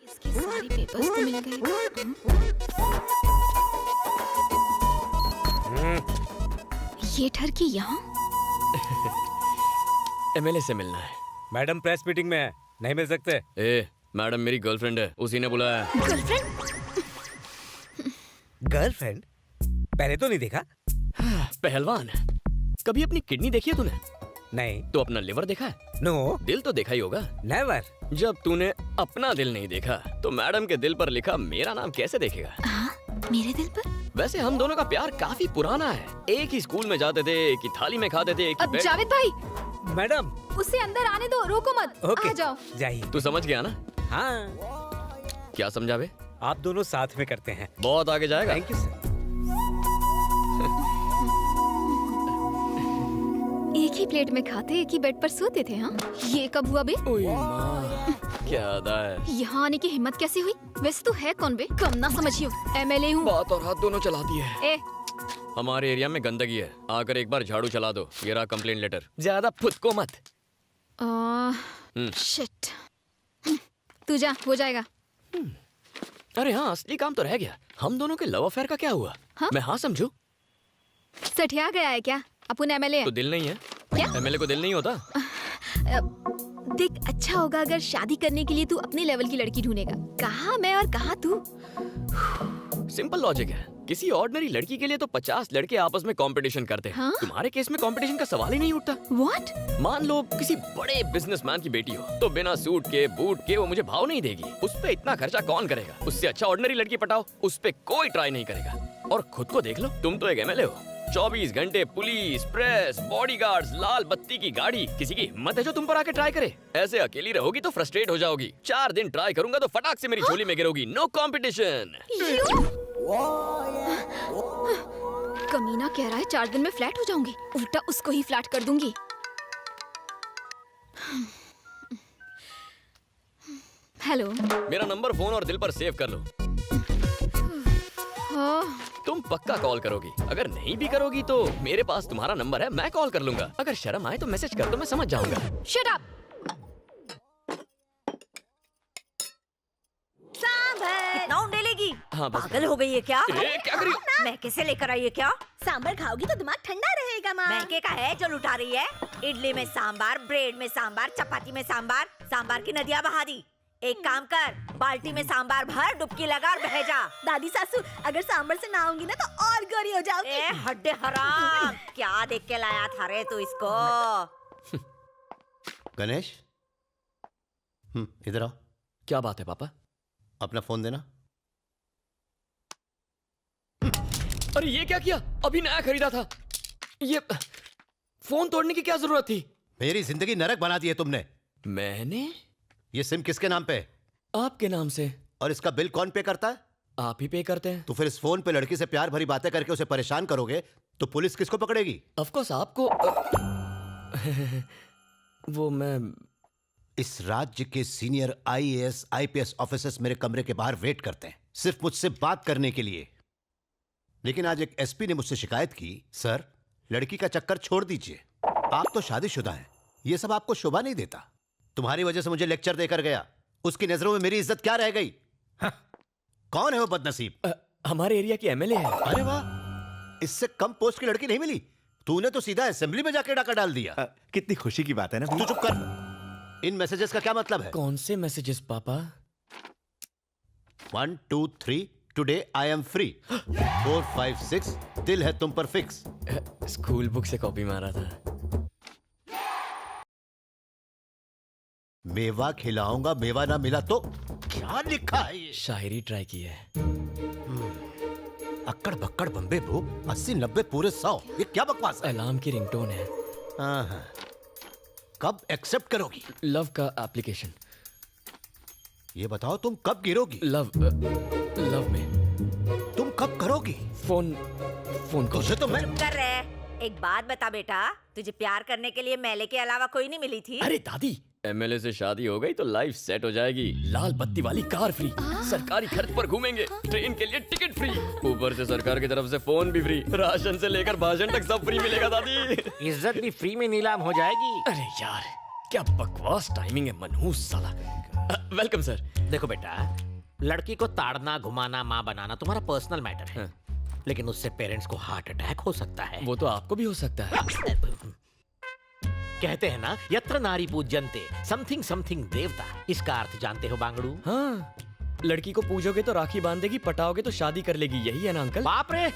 इसके सारे पेपर्स तो मिल गए। ये ठरकी यहाँ? एमएलए से मिलना है। मैडम प्रेस मीटिंग में है, नहीं मिल सकते। ए, मैडम मेरी गर्लफ्रेंड है, उसी ने बुलाया है। गर्लफ्रेंड? गर्लफ्रेंड? पहले तो नहीं देखा। पहलवान, कभी अपनी किडनी देखी है तूने? नहीं। तो अपना लिवर देखा है? नो। दिल तो देखा ही होगा। नेवर। जब तूने अपना दिल नहीं देखा तो मैडम के दिल पर लिखा मेरा नाम कैसे देखेगा? हाँ, मेरे दिल पर? वैसे हम दोनों का प्यार काफी पुराना है। एक ही स्कूल में जाते थे, एक ही थाली में खाते थे, एक ही बेड। जावेद भाई, मैडम उसे अंदर आने दो, रोको मत। ओके, आ जाओ। जाइए। तू समझ गया ना? हाँ। क्या समझावे? आप दोनों साथ में करते हैं। बहुत आगे जाएगा। Thank you sir. एक ही प्लेट में खाते, एक ही बेड पर सोते थे। हाँ, ये कब हुआ बे? ओए माँ, क्या अदा है। यहाँ आने की हिम्मत कैसे हुई? वैसे तू है कौन बे? कम ना समझियो, एमएलए हूँ। बात और हाथ दोनों चलाती है। ए, हमारे एरिया में गंदगी है, आकर एक बार झाड़ू चला दो। ये रहा कंप्लेंट लेटर। ज्यादा फुदको मत। शिट। तू जा, हो जाएगा। अरे हाँ, असली काम तो रह गया। हम दोनों के लव अफेयर का क्या हुआ? हाँ? मैं हाँ समझू? सठिया गया है क्या? अपन एमएलए तो दिल नहीं है? क्या? एमएलए को दिल नहीं होता? देख, अच्छा होगा अगर शादी करने के लिए तू अपने लेवल की लड़की ढूंढेगा। कहाँ मैं और कहाँ तू? सिंपल लॉजिक है। किसी ऑर्डिनरी लड़की के लिए तो 50 लड़के आपस में कंपटीशन करते हैं। हाँ? तुम्हारे केस में कंपटीशन का सवाल ही नहीं उठता। What? मान लो किसी बड़े बिजनेसमैन की बेटी हो, तो बिना सूट के बूट के वो मुझे भाव नहीं देगी। उस पे इतना खर्चा कौन करेगा? उससे अच्छा ऑर्डिनरी लड़की पटाओ, उस पे कोई ट्राई नहीं करेगा। और खुद को देख लो, तुम तो एक एमएलए हो। 24 घंटे पुलिस, प्रेस, बॉडीगार्ड्स, लाल बत्ती की गाड़ी। किसी की हिम्मत है जो तुम पर आके ट्राई करे? ऐसे अकेली रहोगी तो फ्रस्ट्रेट हो जाओगी। 4 दिन ट्राई करूंगा तो फटाक से मेरी झोली में गिरोगी। No competition. कमीना कह रहा है 4 दिन में फ्लैट हो जाऊंगी। उल्टा उसको ही फ्लैट कर दूंगी। हेलो। मेरा नंबर फोन और दिल पर सेव कर लो। तुम पक्का कॉल करोगी। अगर नहीं भी करोगी तो मेरे पास तुम्हारा नंबर है, मैं कॉल कर लूंगा। अगर शर्म आए तो मैसेज कर दो, मैं समझ जाऊंगा। Shut up. कितना उंडेलेगी? हाँ, बस। पागल हो गई है क्या? ए, क्या करी? मैं कैसे लेकर आई है क्या? सांबर खाओगी तो दिमाग ठंडा रहेगा माँ। महके का है जो लुटा रही है। इडली में सांबार, ब्रेड में सांबार, चपाती में सांबार, सांबार की नदियाँ बहा दी। एक काम कर, बाल्टी में सांबार भर, डुबकी लगा और बह जा। दादी सासू, अगर सांबर से ना आऊंगी ना तो और गोरी हो जाऊंगी। ए हड्डे हराम, क्या देख के लाया था रे तू इसको? गणेश, इधर आओ। क्या बात है पापा? अपना फोन देना। अरे ये क्या किया? अभी नया खरीदा था। ये फोन तोड़ने की क्या जरूरत थी? मेरी जिंदगी नरक बना दी है तुमने। मैंने? ये सिम किसके नाम पे है? आपके नाम से। और इसका बिल कौन पे करता है? आप ही पे करते हैं। तो फिर इस फोन पे लड़की से प्यार भरी बातें करके उसे परेशान करोगे तो पुलिस किसको पकड़ेगी? ऑफ कोर्स आपको। वो मैं। इस राज्य के सीनियर IAS IPS ऑफिसर्स मेरे कमरे के बाहर वेट करते हैं, सिर्फ मुझसे बात करने के लिए। लेकिन आज एक SP ने मुझसे शिकायत की, सर लड़की का चक्कर छोड़ दीजिए, आप तो शादीशुदा हैं, ये सब आपको शोभा नहीं देता। तुम्हारी वजह से मुझे लेक्चर देकर गया, उसकी नजरों में मेरी इज्जत क्या रह गई? कौन है वो बदनसीब? हमारे एरिया की MLA है। अरे वाह, इससे कम पोस्ट की लड़की नहीं मिली। तूने तो सीधा असेंबली में जाके डाका डाल दिया। कितनी खुशी की बात है ना। तू चुप कर। इन मैसेजेस का क्या मतलब है? कौन से मैसेजेस पापा? 1 2 3 टुडे आई एम फ्री। 4 5 6 दिल है तुम पर फिक्स। स्कूल बुक से कॉपी मारा था। मेवा खिलाऊंगा, मेवा ना मिला तो? क्या लिखा है ये? शायरी ट्राई की है। अक्कड़ बक्कड़ बम्बे ब्रो, 80 90 पूरे 100। ये क्या बकवास है? अलार्म की रिंगटोन है। हाँ। कब एक्सेप्ट करोगी? लव का एप्लीकेशन। ये बताओ तुम कब गिरोगी? लव में। तुम कब करोगी? फोन को तुझे तो मैं। चुप कर रहे। एक बात बता बेटा, तुझे प्यार करने के लिए मेले के अलावा कोई नहीं मिली थी? अरे दादी, MLA से शादी हो गई तो लाइफ सेट हो जाएगी। लाल बत्ती वाली कार फ्री, सरकारी खर्च पर घूमेंगे, ट्रेन के लिए टिकट फ्री, ऊपर से सरकार की तरफ से फोन भी फ्री, राशन से लेकर भाषण तक सब फ्री मिलेगा दादी। इज्जत भी फ्री में नीलाम हो जाएगी। अरे यार क्या बकवास टाइमिंग है, मनहूस साला। Welcome sir. देखो बेटा, लड़की को ताड़ना घुमाना माँ बनाना तुम्हारा पर्सनल मैटर है, लेकिन उससे पेरेंट्स को हार्ट अटैक हो सकता है। वो तो आपको भी हो सकता है। कहते हैं ना, यत्र नारी पूज्यन्ते समथिंग समथिंग देवता। इसका अर्थ जानते हो बांगड़ू? हाँ, लड़की को पूजोगे तो राखी बांधेगी, पटाओगे तो शादी कर लेगी, यही है ना अंकल? बाप रे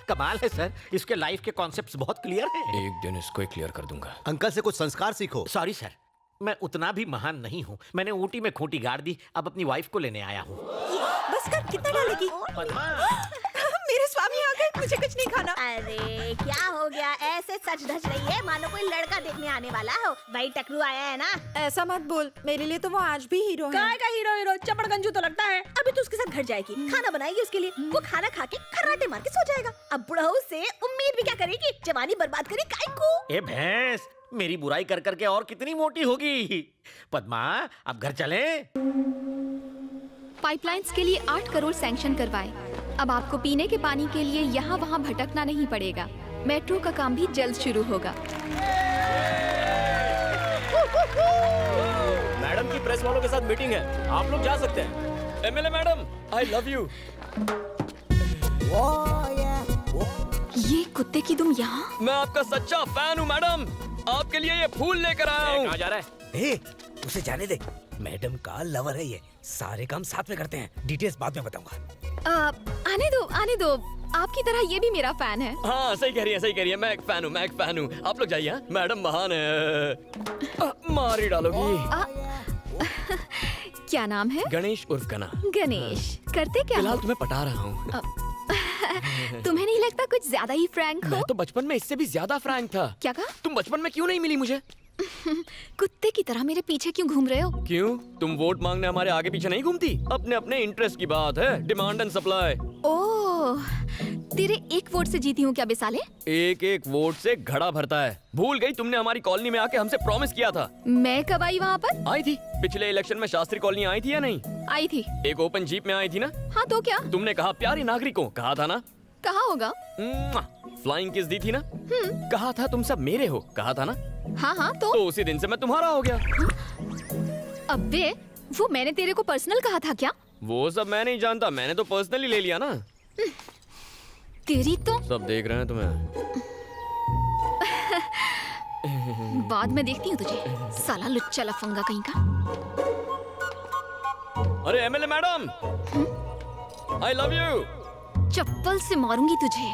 कमाल है सर, इसके लाइफ के कॉन्सेप्ट्स बहुत क्लियर हैं। एक दिन इसको क्लियर कर दूंगा। अंकल से कुछ संस्कार सीखो। सॉरी सर, मैं उतना भी महान नहीं हूँ। मैंने ऊटी में खूंटी गाड़ दी, अब अपनी वाइफ को लेने आया हूँ। बस कर, कितना डालेगी? मेरे स्वामी आ गए, मुझे कुछ नहीं खाना। अरे क्या हो गया, ऐसे सच धज रही है मानो कोई लड़का देखने आने वाला हो। भाई टकरू आया है ना। ऐसा मत बोल, मेरे लिए तो वो आज भी हीरो है। काय का हीरो चपड़गंजू तो लगता है। अभी तो उसके साथ घर जाएगी, खाना बनाएगी उसके लिए, वो खाना खा के खर्राटे मार के सो जाएगा। अब बुढ़ऊ से उम्मीद भी क्या करेगी, जवानी बर्बाद करी काय को। ए भैंस, मेरी बुराई कर करके और कितनी मोटी होगी। पद्मा, अब घर चलें? पाइपलाइंस के लिए 8 करोड़ सैंक्शन करवाए। अब आपको पीने के पानी के लिए यहाँ वहाँ भटकना नहीं पड़ेगा। मेट्रो का काम भी जल्द शुरू होगा। मैडम की प्रेस वालों के साथ मीटिंग है, आप लोग जा सकते हैं। MLA madam, I love you. ये कुत्ते की दुम यहाँ? मैं आपका सच्चा फैन हूँ मैडम, आपके लिए ये फूल लेकर आया हूँ। कहाँ जा रहा है? ए, उसे जाने दे। मैडम का लवर है ये, सारे काम साथ में करते हैं। डिटेल्स बाद में बताऊंगा। आने दो। आपकी तरह ये भी मेरा फैन है। हाँ, सही कह रही है, मैं एक फैन हूँ, आप लोग जाइए। मैडम महान है। मार ही डालोगी। क्या नाम है? गणेश उर्फ गना। गणेश, करते क्या फिलहाल हो? तुम्हें पटा रहा हूँ। तुम्हें नहीं लगता कुछ ज्यादा ही फ्रैंक हो? मैं तो बचपन में इससे भी ज्यादा फ्रैंक था। क्या कहा? तुम बचपन में क्यों नहीं मिली मुझे? कुत्ते की तरह मेरे पीछे क्यों घूम रहे हो? क्यों? तुम वोट मांगने हमारे आगे पीछे नहीं घूमती? अपने अपने इंटरेस्ट की बात है, डिमांड एंड सप्लाई। ओह, तेरे एक वोट से जीती हूँ क्या बेसाले? एक एक वोट से घड़ा भरता है। भूल गई तुमने हमारी कॉलोनी में आके हमसे प्रॉमिस किया था। मैं कब आई वहाँ पर? आई थी पिछले इलेक्शन में, शास्त्री कॉलोनी आई थी या नहीं? आई थी। एक ओपन जीप में आई थी ना? हाँ तो क्या? तुमने कहा प्यारी नागरिकों, कहा था ना? कहा होगा। फ्लाइंग किस दी थी ना? कहा था तुम सब मेरे हो, कहा था ना? हाँ तो उसी दिन से मैं तुम्हारा हो गया। अबे, वो मैंने तेरे को पर्सनल कहा था क्या? वो सब मैं नहीं जानता, मैंने तो पर्सनली ले लिया ना। तेरी तो सब देख रहे हैं तुम्हें। बाद में देखती हूँ तुझे, साला लुच्चा लफंगा कहीं का। अरे MLA madam, I love you. चप्पल से मारूंगी तुझे।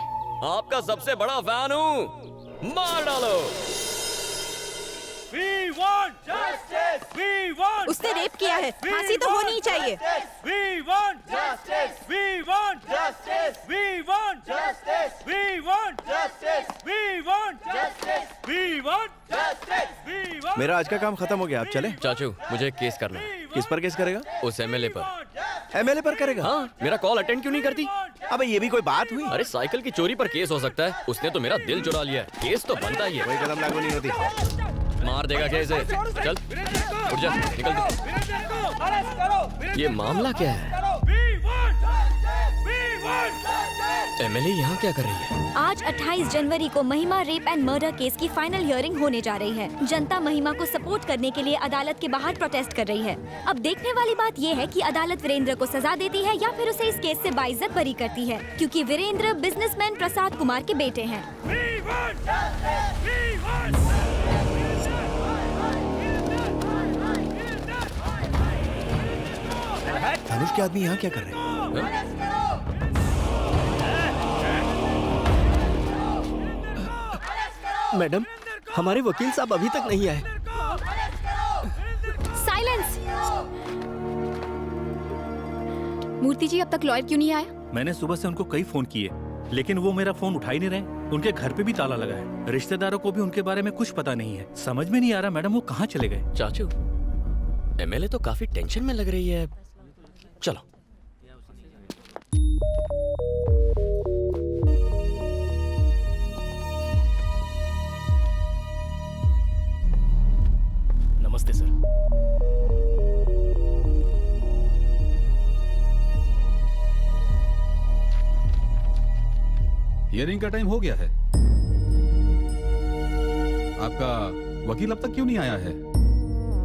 आपका सबसे बड़ा फैन हूँ, मार डालो। We want justice! We want उसने रेप किया है, फांसी तो होनी ही चाहिए। We want justice! We want justice! We want justice! We want justice! We want justice! We want justice! We want मेरा आज का काम खत्म हो गया, आप चले? चाचू, मुझे एक केस करना है। किस पर केस करेगा? उस एमएलए पर। एमएलए पर करेगा? हाँ, मेरा कॉल अटेंड क्यों नहीं करती? अबे ये भी कोई बात हुई? अरे साइकिल की चोरी पर केस हो सकता है, उसने तो मेरा दिल चुरा लिया है। केस तो बनता ही है। कोई कदम लागू नहीं होती। मार देगा कैसे? चल उठ जा, निकल तू। ये मामला क्या है? एमएलए यहाँ क्या कर रही है? आज 28 जनवरी को महिमा रेप एंड मर्डर केस की फाइनल हियरिंग होने जा रही है। जनता महिमा को सपोर्ट करने के लिए अदालत के बाहर प्रोटेस्ट कर रही है। अब देखने वाली बात ये है कि अदालत वीरेंद्र को सजा देती है या फिर उसे इस केस से बाइज्जत बरी करती है, क्योंकि वीरेंद्र बिजनेसमैन प्रसाद कुमार के बेटे हैं। धनुष के आदमी यहाँ क्या कर रहे हैं? मैडम, हमारे वकील साहब अभी तक नहीं आए। साइलेंस। मूर्ति जी, अब तक लॉयर क्यों नहीं आया? मैंने सुबह से उनको कई फोन किए, लेकिन वो मेरा फोन उठा ही नहीं रहे। उनके घर पे भी ताला लगा है। रिश्तेदारों को भी उनके बारे में कुछ पता नहीं है। समझ में नहीं आ रहा मैडम वो कहाँ चले गए। चाचू, एमएलए तो काफी टेंशन में लग रही है। चलो। नमस्ते सर। हियरिंग का टाइम हो गया है। आपका वकील अब तक क्यों नहीं आया है?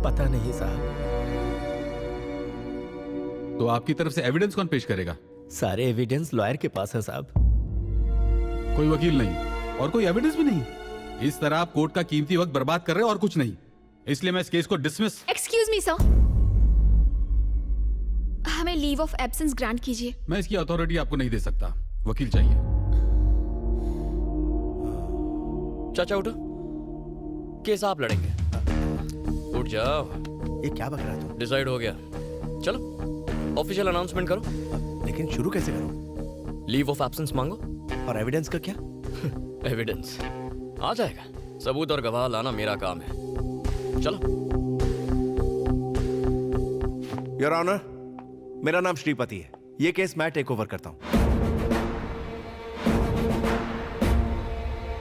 पता नहीं साहब, तो आपकी तरफ से एविडेंस कौन पेश करेगा? सारे एविडेंस लॉयर के पास है साहब। कोई वकील नहीं और कोई एविडेंस भी नहीं। इस तरह आप कोर्ट का कीमती वक्त बर्बाद कर रहे हैं और कुछ नहीं। इसलिए मैं इस केस को डिसमिस। एक्सक्यूज मी सर, हमें लीव ऑफ एब्सेंस ग्रांट कीजिए। मैं इसकी अथॉरिटी आपको नहीं दे सकता, वकील चाहिए। चाचा उठो, केस आप लड़ेंगे। उठ जाओ। ये क्या बक रहा तू? डिसाइड हो गया, चलो ऑफिशियल अनाउंसमेंट करो। लेकिन शुरू कैसे करूं? लीव ऑफ एब्सेंस मांगो। और एविडेंस का क्या? एविडेंस आ जाएगा, सबूत और गवाह लाना मेरा काम है। चलो। योर ऑनर, मेरा नाम श्रीपति है। ये केस मैं टेक ओवर करता हूं।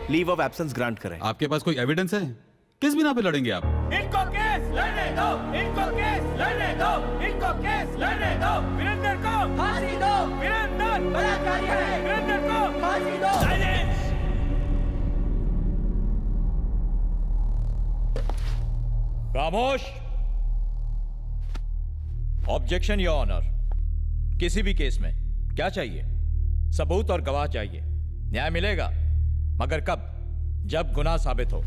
लीव ऑफ एब्सेंस ग्रांट करें। आपके पास कोई एविडेंस है? किस बिना पे लड़ेंगे आप? इनको केस लड़ने दो, इनको केस लड़ने दो, इनको केस लड़ने दो। वीरेंद्र को फांसी दो, वीरेंद्र बलात्कारी है, वीरेंद्र को फांसी दो। साइलेंस। खामोश। Objection your honour. किसी भी केस में क्या चाहिए? सबूत और गवाह चाहिए। न्याय मिलेगा, मगर कब? जब गुनाह साबित हो।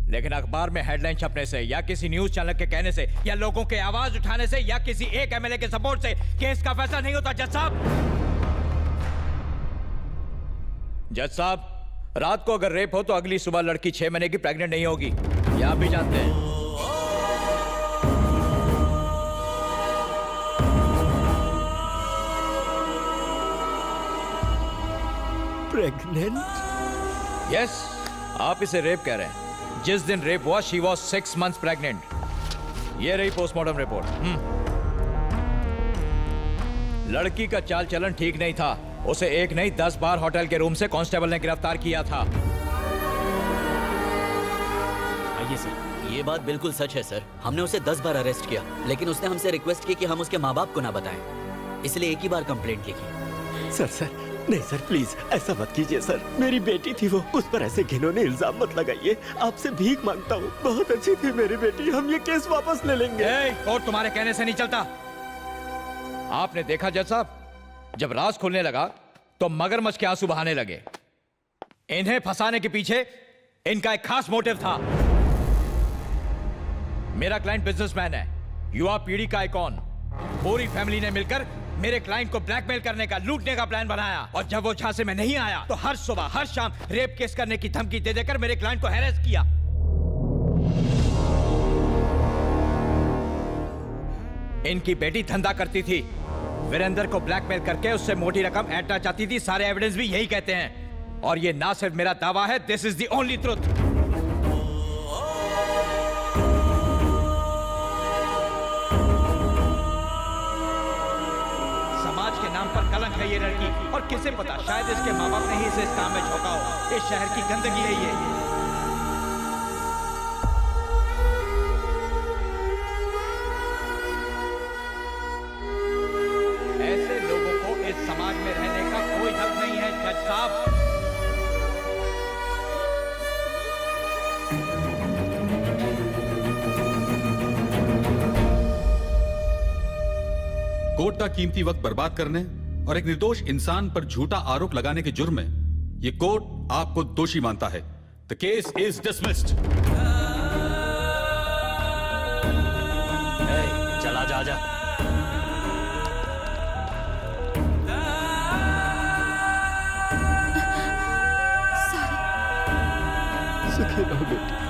लेकिन अखबार में हेडलाइन छपने से या किसी न्यूज चैनल के कहने से या लोगों के आवाज उठाने से या किसी एक एमएलए के सपोर्ट से केस का फैसला नहीं होता। जज साहब, जज साहब, रात को अगर रेप हो तो अगली सुबह लड़की 6 महीने की प्रेग्नेंट नहीं होगी, ये आप भी जानते हैं। प्रेग्नेंट? यस, आप इसे रेप कह रहे हैं। जिस दिन रेप हुआ शी वॉज 6 months प्रेग्नेंट। ये रही पोस्टमार्टम रिपोर्ट। लड़की का चाल चलन ठीक नहीं था। उसे एक नहीं 10 बार होटल के रूम से कांस्टेबल ने गिरफ्तार किया था। आइए सर, ये बात बिल्कुल सच है सर। हमने उसे 10 बार अरेस्ट किया, लेकिन उसने हमसे रिक्वेस्ट की कि हम उसके माँ बाप को ना बताएं, इसलिए एक ही बार कंप्लेंट लिखी। सर नहीं सर, प्लीज ऐसा मत कीजिए सर। मेरी बेटी थी वो, उस पर ऐसे घिनौने इल्जाम मत लगाइए। आपसे भीख मांगता हूँ, बहुत अच्छी थी मेरी बेटी। हम ये केस वापस ले लेंगे। कोर्ट तुम्हारे कहने से नहीं चलता। आपने देखा जज साहब, जब राज खुलने लगा तो मगरमच्छ के आंसू बहाने लगे। इन्हें फंसाने के पीछे इनका एक खास मोटिव था। मेरा क्लाइंट बिजनेसमैन है, युवा पीढ़ी का आइकॉन। पूरी फैमिली ने मिलकर मेरे क्लाइंट को ब्लैकमेल करने का, लूटने का प्लान बनाया। और जब वो झांसे में नहीं आया तो हर सुबह हर शाम रेप केस करने की धमकी दे देकर मेरे क्लाइंट को हैरेस किया। इनकी बेटी धंधा करती थी, वीरेंद्र को ब्लैकमेल करके उससे मोटी रकम ऐंठना चाहती थी। सारे एविडेंस भी यही कहते हैं। और ये ना सिर्फ मेरा दावा है, this is the only truth. समाज के नाम पर कलंक है ये लड़की। और किसे पता, शायद इसके माँ बाप ने ही इसे इस काम में झोंका हो। इस शहर की गंदगी है ये। ऐसे लोगों को इस समाज में रहने का कोई हक नहीं है जज साहब। कोर्ट का कीमती वक्त बर्बाद करने और एक निर्दोष इंसान पर झूठा आरोप लगाने के जुर्म में ये कोर्ट आपको दोषी मानता है। The case is dismissed. चला जा जा। सॉरी। सुखी रहो बेटी।